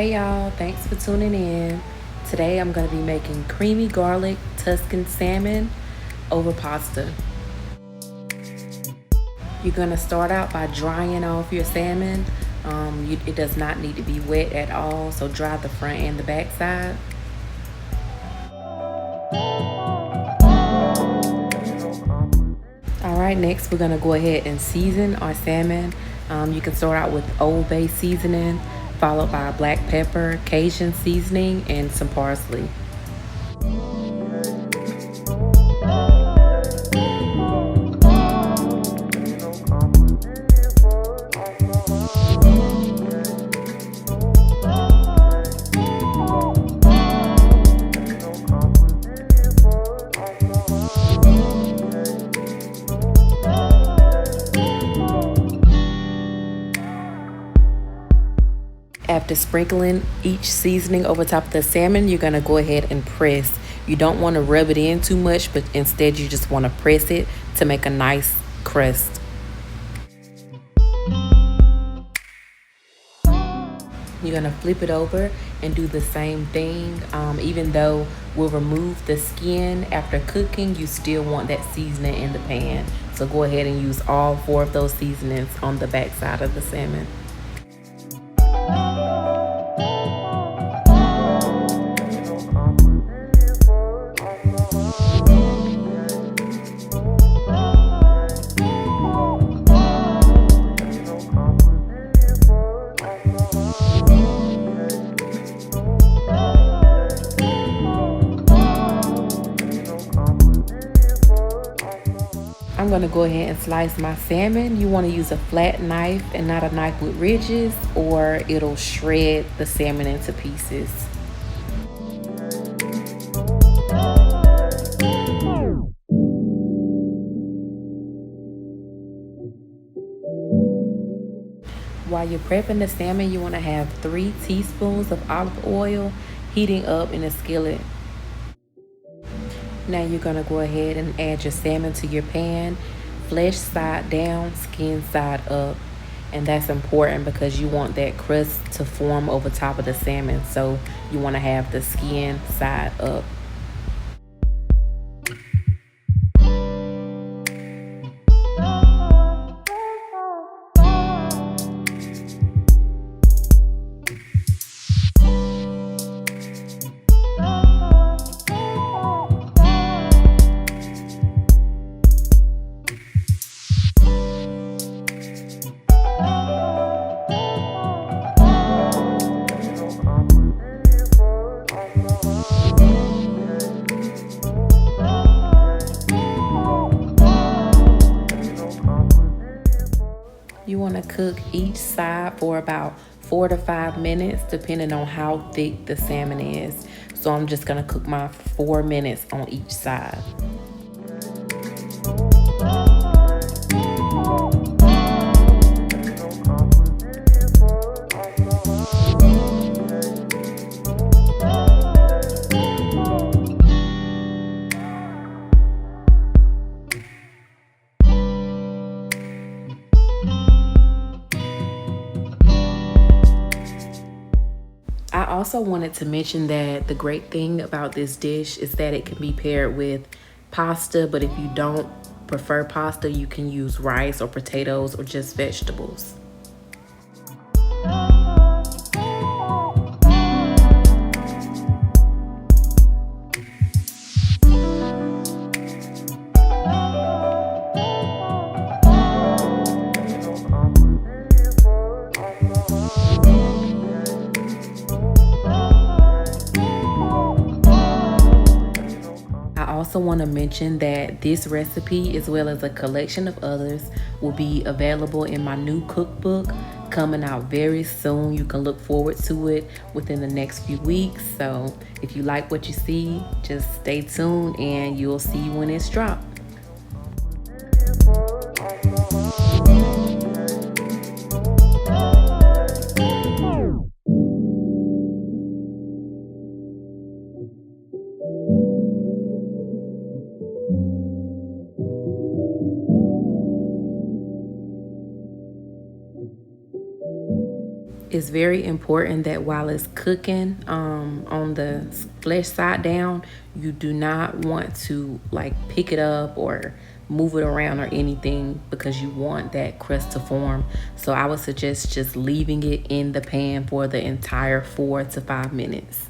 Hey y'all, thanks for tuning in. Today I'm going to be making creamy garlic Tuscan salmon over pasta. You're going to start out by drying off your salmon. It does not need to be wet at all, so dry the front and the back side. Alright, next we're going to go ahead and season our salmon. You can start out with Old Bay seasoning, followed by black pepper, Cajun seasoning, and some parsley. After sprinkling each seasoning over top of the salmon, you're going to go ahead and press. You don't want to rub it in too much, but instead you just want to press it to make a nice crust. You're going to flip it over and do the same thing. Even though we'll remove the skin after cooking, you still want that seasoning in the pan. So go ahead and use all 4 of those seasonings on the back side of the salmon. I'm going to go ahead and slice my salmon. You want to use a flat knife and not a knife with ridges, or it'll shred the salmon into pieces. While you're prepping the salmon, you want to have 3 teaspoons of olive oil heating up in a skillet. Now you're going to go ahead and add your salmon to your pan, flesh side down, skin side up. And that's important because you want that crust to form over top of the salmon. So you want to have the skin side up. You want to cook each side for about 4 to 5 minutes, depending on how thick the salmon is. So I'm just going to cook my 4 minutes on each side. I also wanted to mention that the great thing about this dish is that it can be paired with pasta, but if you don't prefer pasta, you can use rice or potatoes or just vegetables. I also want to mention that this recipe, as well as a collection of others, will be available in my new cookbook coming out very soon. You can look forward to it within the next few weeks. So if you like what you see, just stay tuned and you'll see when it's dropped. It's very important that while it's cooking on the flesh side down, you do not want to like pick it up or move it around or anything, because you want that crust to form. So I would suggest just leaving it in the pan for the entire 4 to 5 minutes.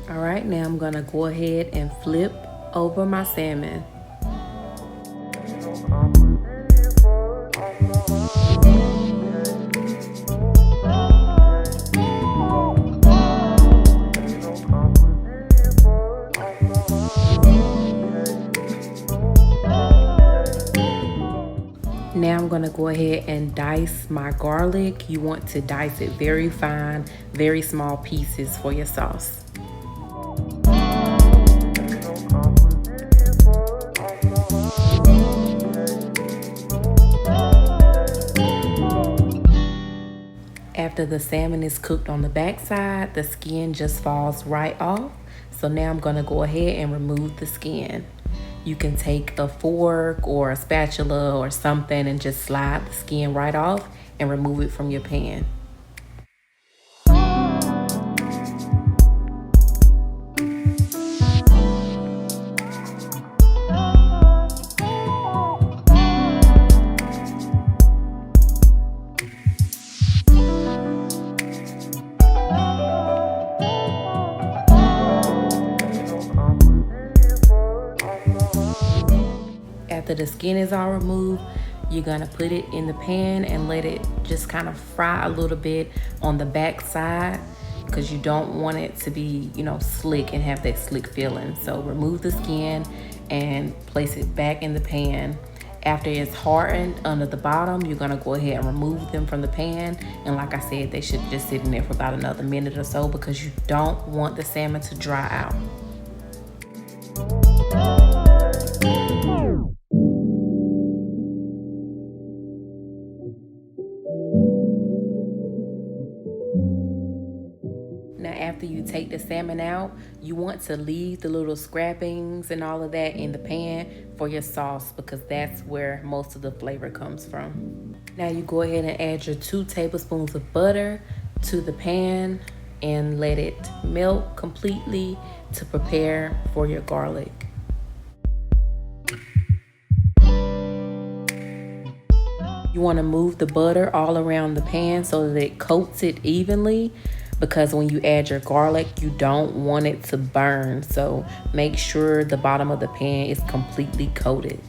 All right, now I'm gonna go ahead and flip over my salmon. Now I'm gonna go ahead and dice my garlic. You want to dice it very fine, very small pieces for your sauce. After the salmon is cooked on the back side, the skin just falls right off. So now I'm gonna go ahead and remove the skin. You can take a fork or a spatula or something and just slide the skin right off and remove it from your pan. After the skin is all removed, you're gonna put it in the pan and let it just kind of fry a little bit on the back side, because you don't want it to be, slick and have that slick feeling. So remove the skin and place it back in the pan. After it's hardened under the bottom, you're gonna go ahead and remove them from the pan. And like I said, they should just sit in there for about another minute or so, because you don't want the salmon to dry out. Now, after you take the salmon out, you want to leave the little scrappings and all of that in the pan for your sauce, because that's where most of the flavor comes from. Now you go ahead and add your 2 tablespoons of butter to the pan and let it melt completely to prepare for your garlic. You want to move the butter all around the pan so that it coats it evenly, because when you add your garlic, you don't want it to burn. So make sure the bottom of the pan is completely coated.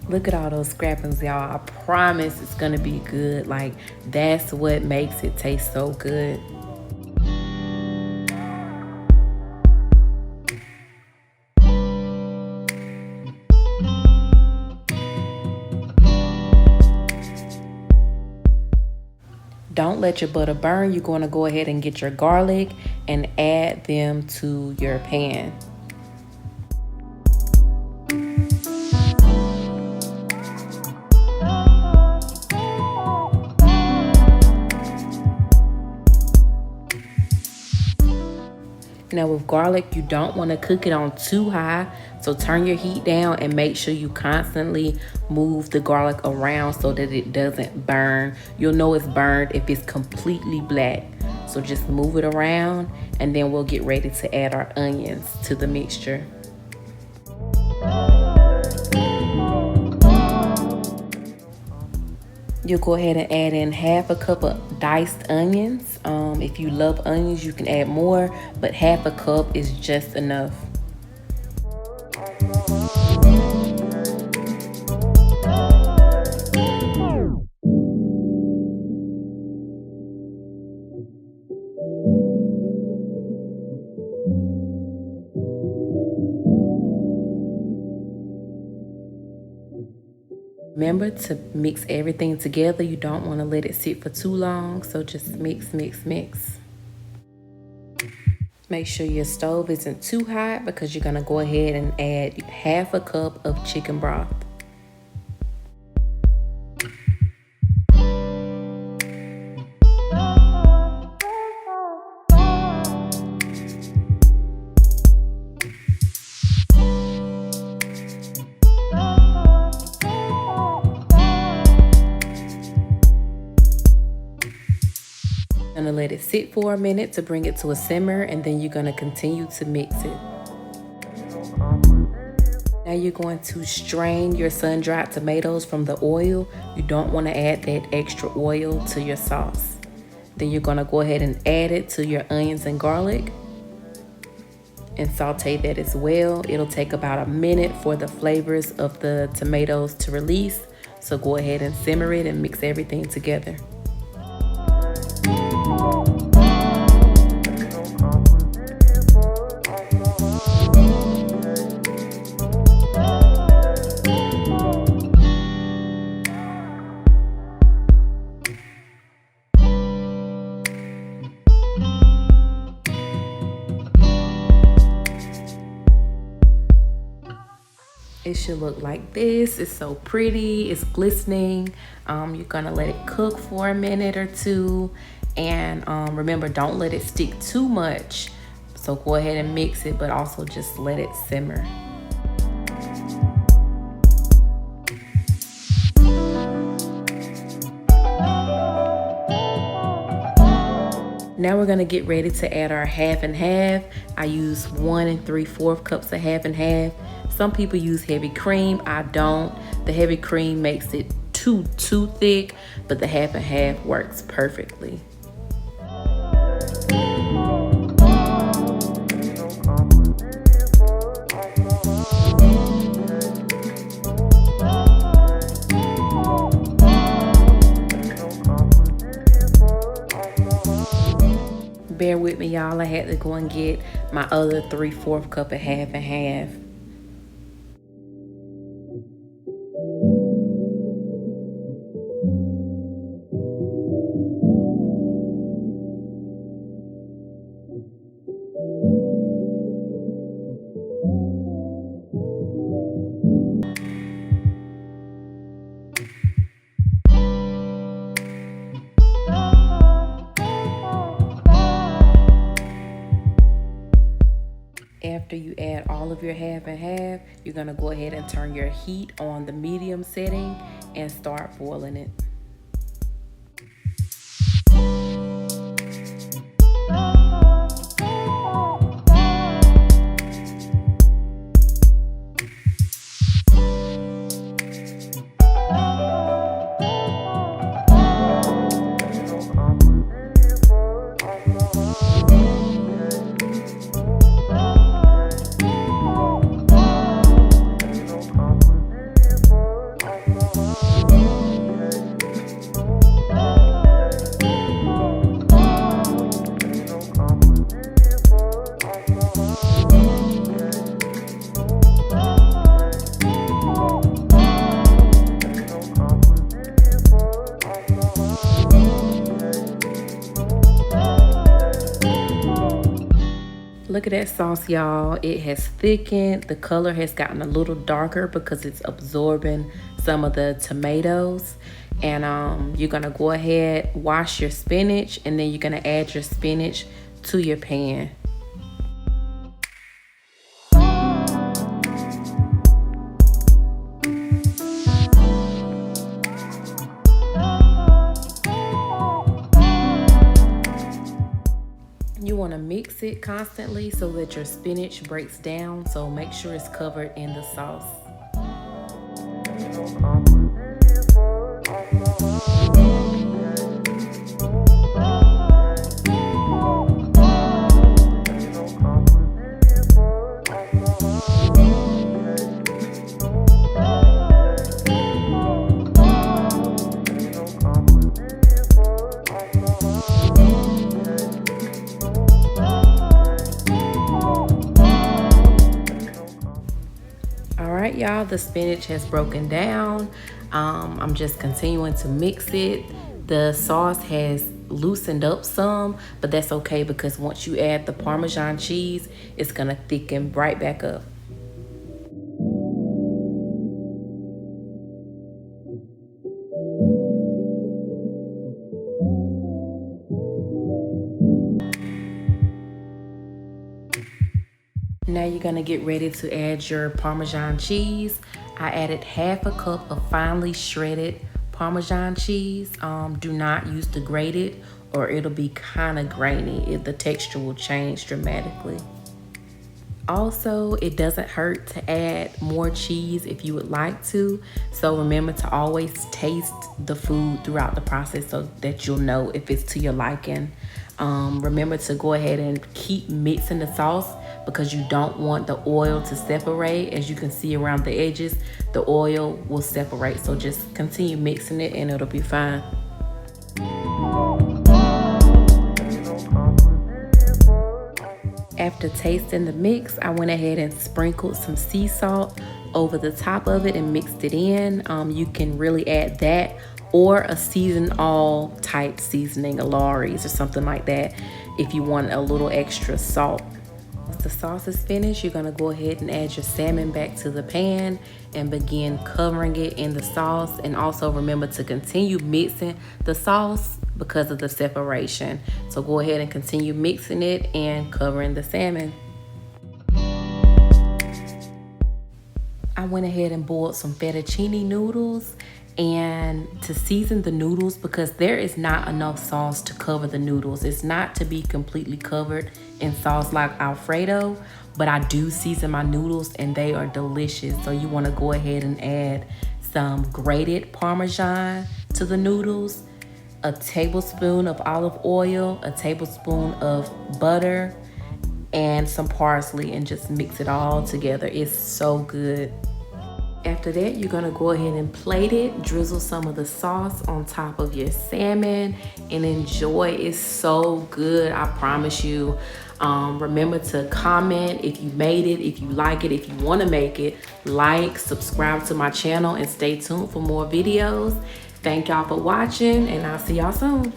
Look at all those scrapings, y'all. I promise it's gonna be good. Like, that's what makes it taste so good. Don't let your butter burn. You're gonna go ahead and get your garlic and add them to your pan. Now with garlic, you don't want to cook it on too high, so turn your heat down and make sure you constantly move the garlic around so that it doesn't burn. You'll know it's burned if it's completely black. So just move it around, and then we'll get ready to add our onions to the mixture. You'll go ahead and add in half a cup of diced onions. If you love onions, you can add more, but half a cup is just enough. remember to mix everything together. You don't want to let it sit for too long, so just mix, mix, mix. Make sure your stove isn't too hot because you're going to go ahead and add half a cup of chicken broth. Gonna let it sit for a minute to bring it to a simmer, and then you're gonna continue to mix it. Now you're going to strain your sun-dried tomatoes from the oil. You don't want to add that extra oil to your sauce. Then you're gonna go ahead and add it to your onions and garlic and saute that as well. It'll take about a minute for the flavors of the tomatoes to release. So go ahead and simmer it and mix everything together. It should look like this. It's so pretty, it's glistening. You're gonna let it cook for a minute or two. And remember, don't let it stick too much. So go ahead and mix it, but also just let it simmer. Now we're gonna get ready to add our half and half. I use 1 3/4 cups of half and half. Some people use heavy cream, I don't. The heavy cream makes it too thick, but the half and half works perfectly. Bear with me, y'all. I had to go and get my other 3/4 cup of half and half. After you add all of your half and half, you're gonna go ahead and turn your heat on the medium setting and start boiling it. Look at that sauce, y'all. It has thickened. The color has gotten a little darker because it's absorbing some of the tomatoes. And you're gonna go ahead, wash your spinach, and then you're gonna add your spinach to your pan. You want to mix it constantly so that your spinach breaks down, so make sure it's covered in the sauce. Y'all, the spinach has broken down. I'm just continuing to mix it. The sauce has loosened up some, but that's okay because once you add the Parmesan cheese, it's gonna thicken right back up. Now you're gonna get ready to add your Parmesan cheese. I added half a cup of finely shredded Parmesan cheese. Do not use the grated or it'll be kind of grainy. The texture will change dramatically. Also, it doesn't hurt to add more cheese if you would like to. So remember to always taste the food throughout the process so that you'll know if it's to your liking. Remember to go ahead and keep mixing the sauce because you don't want the oil to separate. As you can see around the edges, the oil will separate. So just continue mixing it and it'll be fine. After tasting the mix, I went ahead and sprinkled some sea salt over the top of it and mixed it in. You can really add that or a season all type seasoning, a Lawry's or something like that if you want a little extra salt. Once the sauce is finished, you're gonna go ahead and add your salmon back to the pan and begin covering it in the sauce. And also remember to continue mixing the sauce because of the separation. So go ahead and continue mixing it and covering the salmon. I went ahead and boiled some fettuccine noodles, and to season the noodles, because there is not enough sauce to cover the noodles. It's not to be completely covered in sauce like Alfredo, but I do season my noodles and they are delicious. So you want to go ahead and add some grated Parmesan to the noodles, a tablespoon of olive oil, a tablespoon of butter, and some parsley, and just mix it all together. It's so good. After that, you're gonna go ahead and plate it, drizzle some of the sauce on top of your salmon, and enjoy. It's so good, I promise you. Remember to comment if you made it, if you like it, if you wanna make it, like, subscribe to my channel, and stay tuned for more videos. Thank y'all for watching, and I'll see y'all soon.